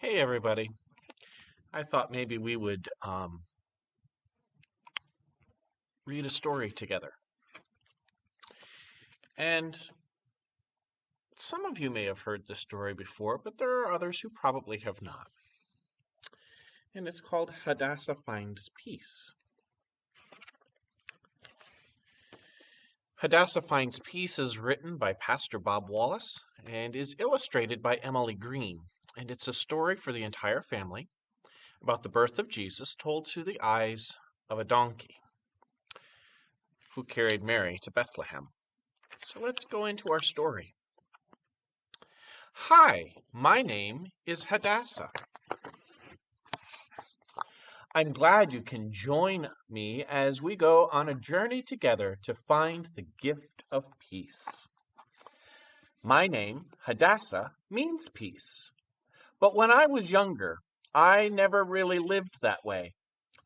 Hey everybody. I thought maybe we would read a story together. And some of you may have heard this story before, but there are others who probably have not. And it's called Hadassah Finds Peace. Hadassah Finds Peace is written by Pastor Bob Wallace and is illustrated by Emily Green. And it's a story for the entire family about the birth of Jesus told through the eyes of a donkey who carried Mary to Bethlehem. So let's go into our story. Hi, my name is Hadassah. I'm glad you can join me as we go on a journey together to find the gift of peace. My name, Hadassah, means peace. But when I was younger, I never really lived that way.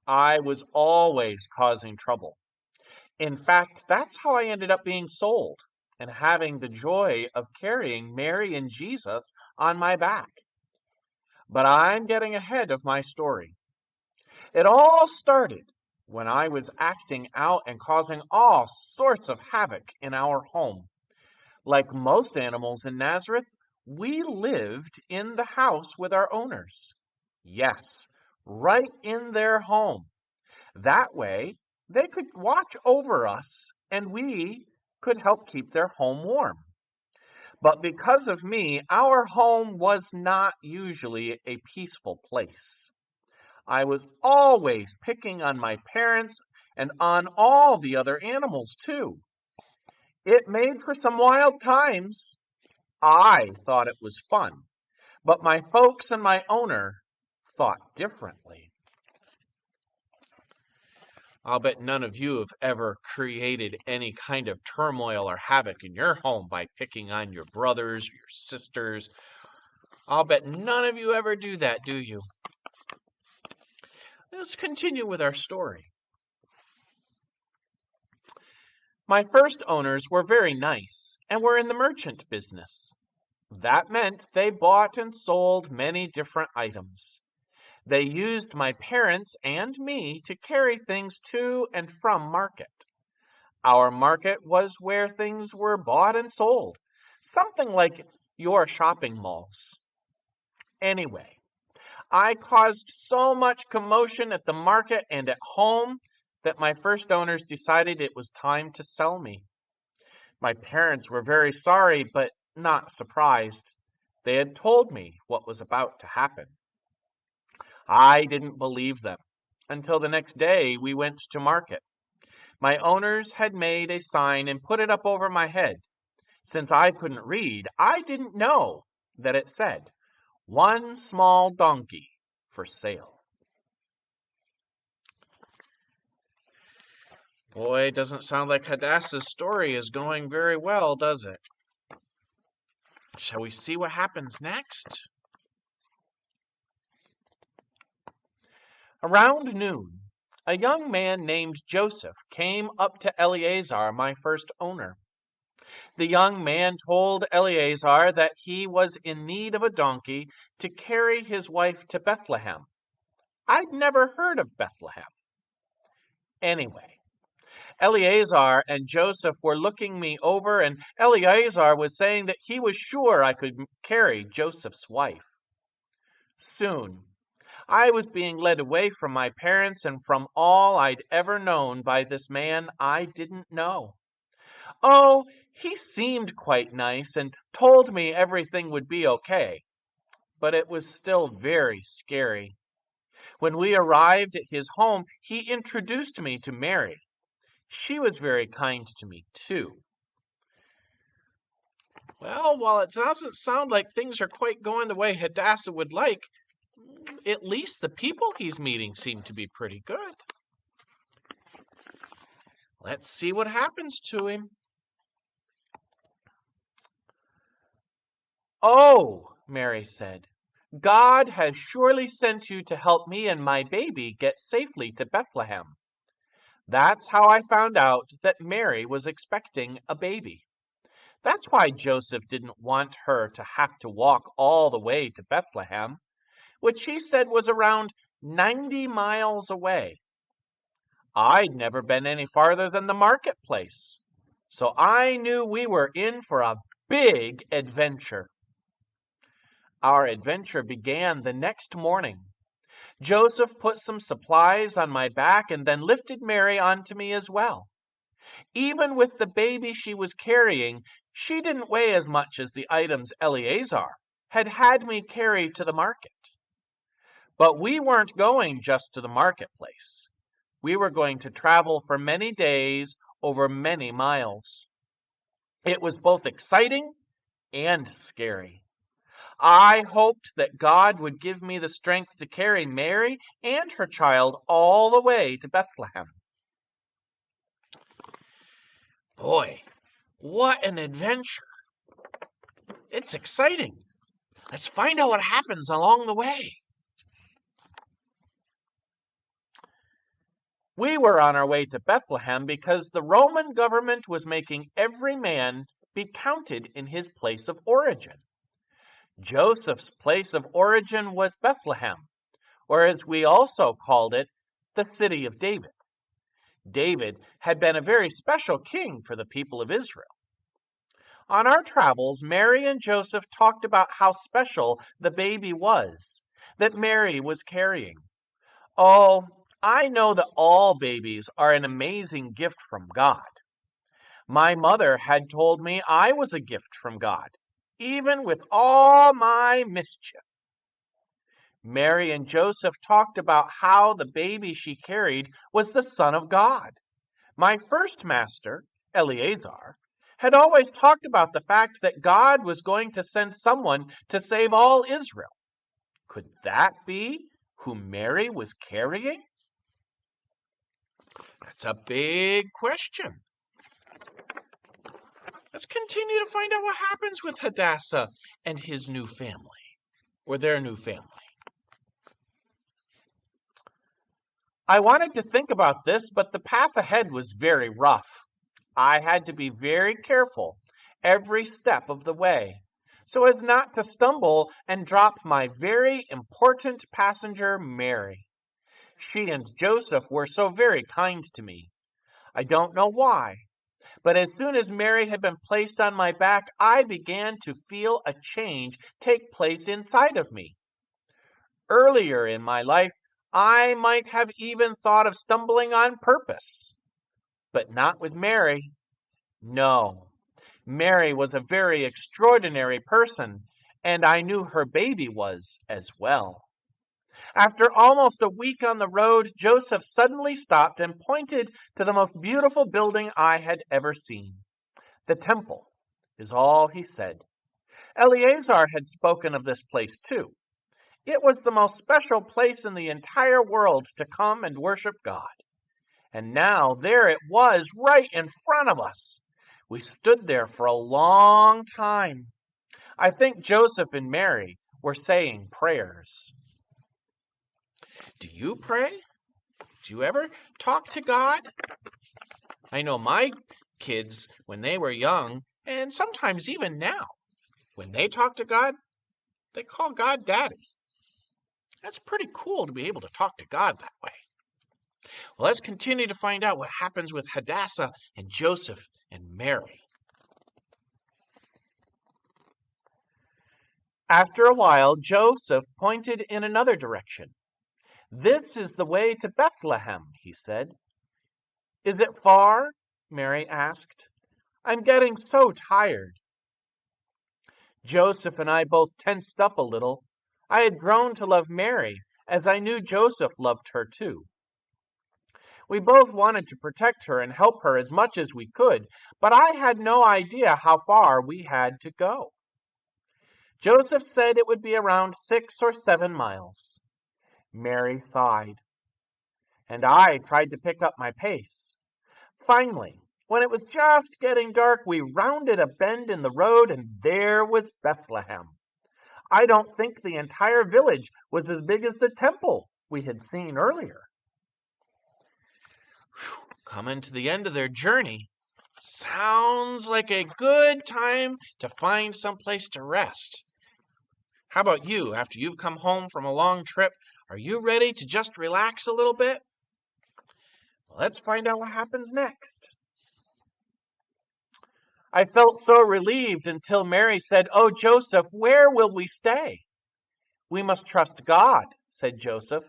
I was always causing trouble. In fact, that's how I ended up being sold and having the joy of carrying Mary and Jesus on my back. But I'm getting ahead of my story. It all started when I was acting out and causing all sorts of havoc in our home. Like most animals in Nazareth, we lived in the house with our owners. Yes, right in their home. That way, they could watch over us and we could help keep their home warm. But because of me, our home was not usually a peaceful place. I was always picking on my parents and on all the other animals, too. It made for some wild times. I thought it was fun, but my folks and my owner thought differently. I'll bet none of you have ever created any kind of turmoil or havoc in your home by picking on your brothers or your sisters. I'll bet none of you ever do that, do you? Let's continue with our story. My first owners were very nice and were in the merchant business. That meant they bought and sold many different items. They used my parents and me to carry things to and from market. Our market was where things were bought and sold, something like your shopping malls. Anyway, I caused so much commotion at the market and at home that my first owners decided it was time to sell me. My parents were very sorry, but not surprised. They had told me what was about to happen. I didn't believe them until the next day we went to market. My owners had made a sign and put it up over my head. Since I couldn't read, I didn't know that it said, "One small donkey for sale." Boy, it doesn't sound like Hadassah's story is going very well, does it? Shall we see what happens next? Around noon, a young man named Joseph came up to Eleazar, my first owner. The young man told Eleazar that he was in need of a donkey to carry his wife to Bethlehem. I'd never heard of Bethlehem. Anyway, Eleazar and Joseph were looking me over, and Eleazar was saying that he was sure I could carry Joseph's wife. Soon, I was being led away from my parents and from all I'd ever known by this man I didn't know. Oh, he seemed quite nice and told me everything would be okay, but it was still very scary. When we arrived at his home, he introduced me to Mary. She was very kind to me, too. Well, while it doesn't sound like things are quite going the way Hadassah would like, at least the people he's meeting seem to be pretty good. Let's see what happens to him. "Oh," Mary said, "God has surely sent you to help me and my baby get safely to Bethlehem." That's how I found out that Mary was expecting a baby. That's why Joseph didn't want her to have to walk all the way to Bethlehem. which he said was around 90 miles away. I'd never been any farther than the marketplace, so I knew we were in for a big adventure. Our adventure began the next morning. Joseph put some supplies on my back and then lifted Mary onto me as well. Even with the baby she was carrying, she didn't weigh as much as the items Eleazar had me carry to the market. But we weren't going just to the marketplace. We were going to travel for many days over many miles. It was both exciting and scary. I hoped that God would give me the strength to carry Mary and her child all the way to Bethlehem. Boy, what an adventure! It's exciting. Let's find out what happens along the way. We were on our way to Bethlehem because the Roman government was making every man be counted in his place of origin. Joseph's place of origin was Bethlehem, or as we also called it, the city of David. David had been a very special king for the people of Israel. On our travels, Mary and Joseph talked about how special the baby was that Mary was carrying. Oh, I know that all babies are an amazing gift from God. My mother had told me I was a gift from God, even with all my mischief. Mary and Joseph talked about how the baby she carried was the Son of God. My first master, Eleazar, had always talked about the fact that God was going to send someone to save all Israel. Could that be who Mary was carrying? That's a big question. Let's continue to find out what happens with Hadassah and his new family, or their new family. I wanted to think about this, but the path ahead was very rough. I had to be very careful every step of the way so as not to stumble and drop my very important passenger, Mary. She and Joseph were so very kind to me. I don't know why, but as soon as Mary had been placed on my back, I began to feel a change take place inside of me. Earlier in my life, I might have even thought of stumbling on purpose, but not with Mary. No, Mary was a very extraordinary person, and I knew her baby was as well. After almost a week on the road, Joseph suddenly stopped and pointed to the most beautiful building I had ever seen. The temple is all he said. Eleazar had spoken of this place too. It was the most special place in the entire world to come and worship God. And now there it was right in front of us. We stood there for a long time. I think Joseph and Mary were saying prayers. Do you pray? Do you ever talk to God? I know my kids, when they were young, and sometimes even now, when they talk to God, they call God Daddy. That's pretty cool to be able to talk to God that way. Well, let's continue to find out what happens with Hadassah and Joseph and Mary. After a while, Joseph pointed in another direction. "This is the way to Bethlehem," he said. "Is it far?" Mary asked. "I'm getting so tired." Joseph and I both tensed up a little. I had grown to love Mary, as I knew Joseph loved her too. We both wanted to protect her and help her as much as we could, but I had no idea how far we had to go. Joseph said it would be around 6 or 7 miles. Mary sighed, and I tried to pick up my pace. Finally, when it was just getting dark, we rounded a bend in the road, and there was Bethlehem. I don't think the entire village was as big as the temple we had seen earlier. Coming to the end of their journey, sounds like a good time to find some place to rest. How about you? After you've come home from a long trip, are you ready to just relax a little bit? Well, let's find out what happens next. I felt so relieved until Mary said, "Oh, Joseph, where will we stay?" "We must trust God," said Joseph,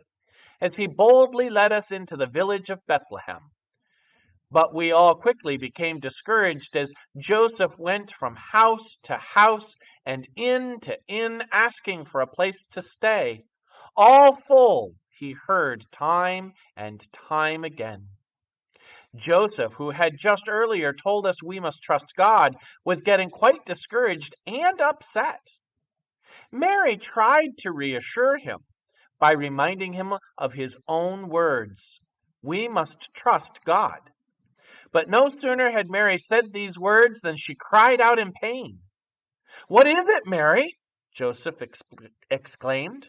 as he boldly led us into the village of Bethlehem. But we all quickly became discouraged as Joseph went from house to house and inn to inn asking for a place to stay. All full, he heard time and time again. Joseph, who had just earlier told us we must trust God, was getting quite discouraged and upset. Mary tried to reassure him by reminding him of his own words. We must trust God. But no sooner had Mary said these words than she cried out in pain. "What is it, Mary?" Joseph exclaimed.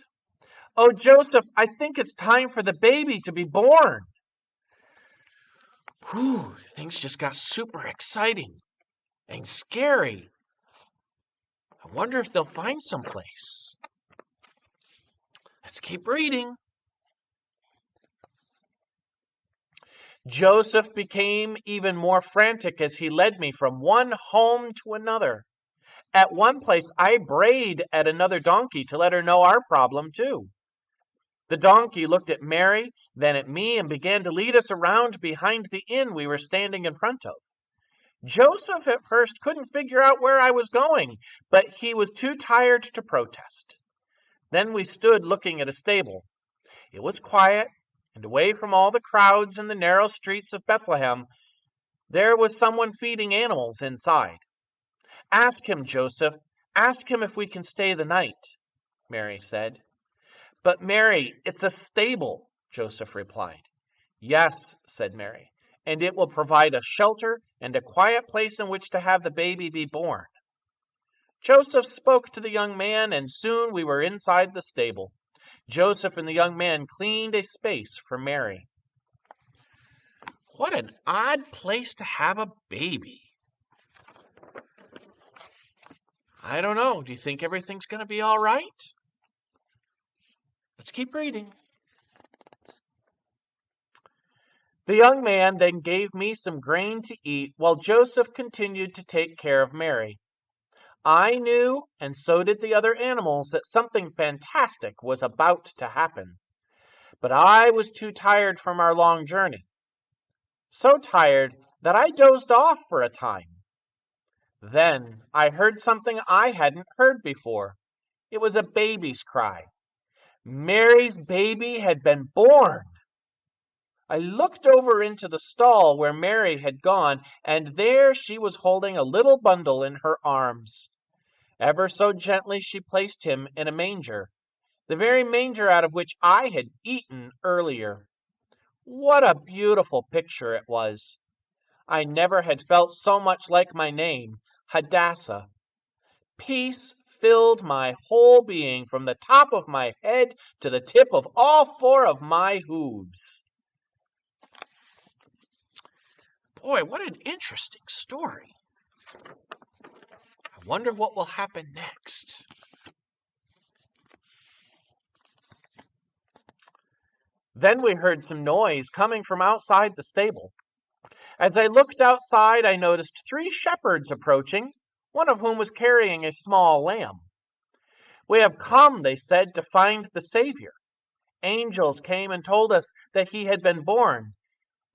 "Oh, Joseph, I think it's time for the baby to be born." Whew, things just got super exciting and scary. I wonder if they'll find someplace. Let's keep reading. Joseph became even more frantic as he led me from one home to another. At one place, I brayed at another donkey to let her know our problem, too. The donkey looked at Mary, then at me, and began to lead us around behind the inn we were standing in front of. Joseph at first couldn't figure out where I was going, but he was too tired to protest. Then we stood looking at a stable. It was quiet, and away from all the crowds in the narrow streets of Bethlehem, there was someone feeding animals inside. "Ask him, Joseph. Ask him if we can stay the night," Mary said. "But Mary, it's a stable," Joseph replied. "Yes," said Mary, "and it will provide us shelter and a quiet place in which to have the baby be born." Joseph spoke to the young man, and soon we were inside the stable. Joseph and the young man cleaned a space for Mary. What an odd place to have a baby. I don't know. Do you think everything's going to be all right? Let's keep reading. The young man then gave me some grain to eat while Joseph continued to take care of Mary. I knew, and so did the other animals, that something fantastic was about to happen. But I was too tired from our long journey. So tired that I dozed off for a time. Then I heard something I hadn't heard before. It was a baby's cry. Mary's baby had been born. I looked over into the stall where Mary had gone, and there she was holding a little bundle in her arms. Ever so gently she placed him in a manger, the very manger out of which I had eaten earlier. What a beautiful picture it was! I never had felt so much like my name, Hadassah. Peace filled my whole being from the top of my head to the tip of all four of my hooves. Boy, what an interesting story. I wonder what will happen next. Then we heard some noise coming from outside the stable. As I looked outside, I noticed 3 shepherds approaching, one of whom was carrying a small lamb. "We have come," they said, "to find the Savior. Angels came and told us that he had been born.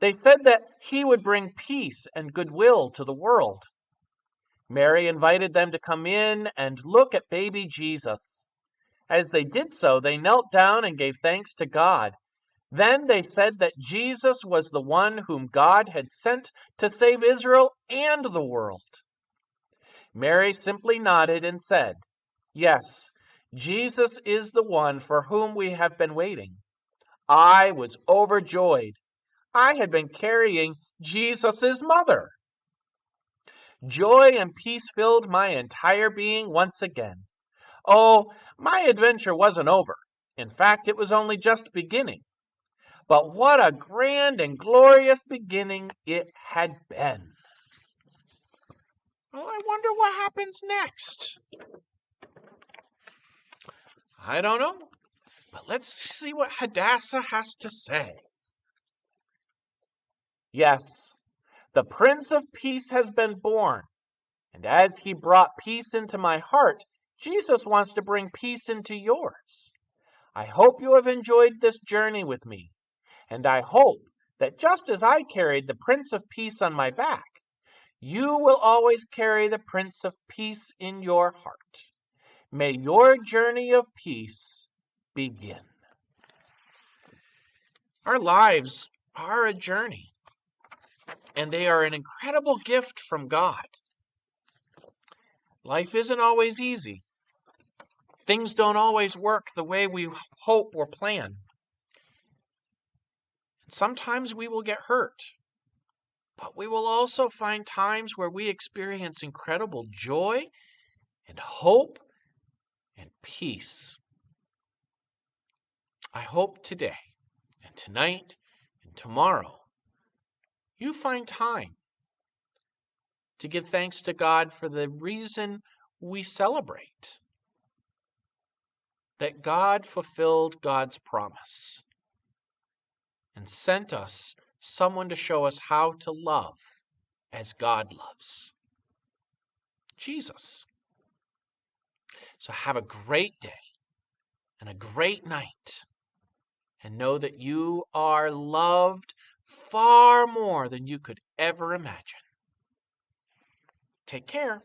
They said that he would bring peace and goodwill to the world." Mary invited them to come in and look at baby Jesus. As they did so, they knelt down and gave thanks to God. Then they said that Jesus was the one whom God had sent to save Israel and the world. Mary simply nodded and said, "Yes, Jesus is the one for whom we have been waiting." I was overjoyed. I had been carrying Jesus' mother. Joy and peace filled my entire being once again. Oh, my adventure wasn't over. In fact, it was only just beginning. But what a grand and glorious beginning it had been. Well, I wonder what happens next. I don't know, but let's see what Hadassah has to say. Yes, the Prince of Peace has been born, and as he brought peace into my heart, Jesus wants to bring peace into yours. I hope you have enjoyed this journey with me, and I hope that just as I carried the Prince of Peace on my back, you will always carry the Prince of Peace in your heart. May your journey of peace begin. Our lives are a journey, and they are an incredible gift from God. Life isn't always easy. Things don't always work the way we hope or plan. Sometimes we will get hurt, but we will also find times where we experience incredible joy and hope and peace. I hope today and tonight and tomorrow you find time to give thanks to God for the reason we celebrate. That God fulfilled God's promise and sent us someone to show us how to love as God loves. Jesus. So have a great day and a great night, and know that you are loved far more than you could ever imagine. Take care.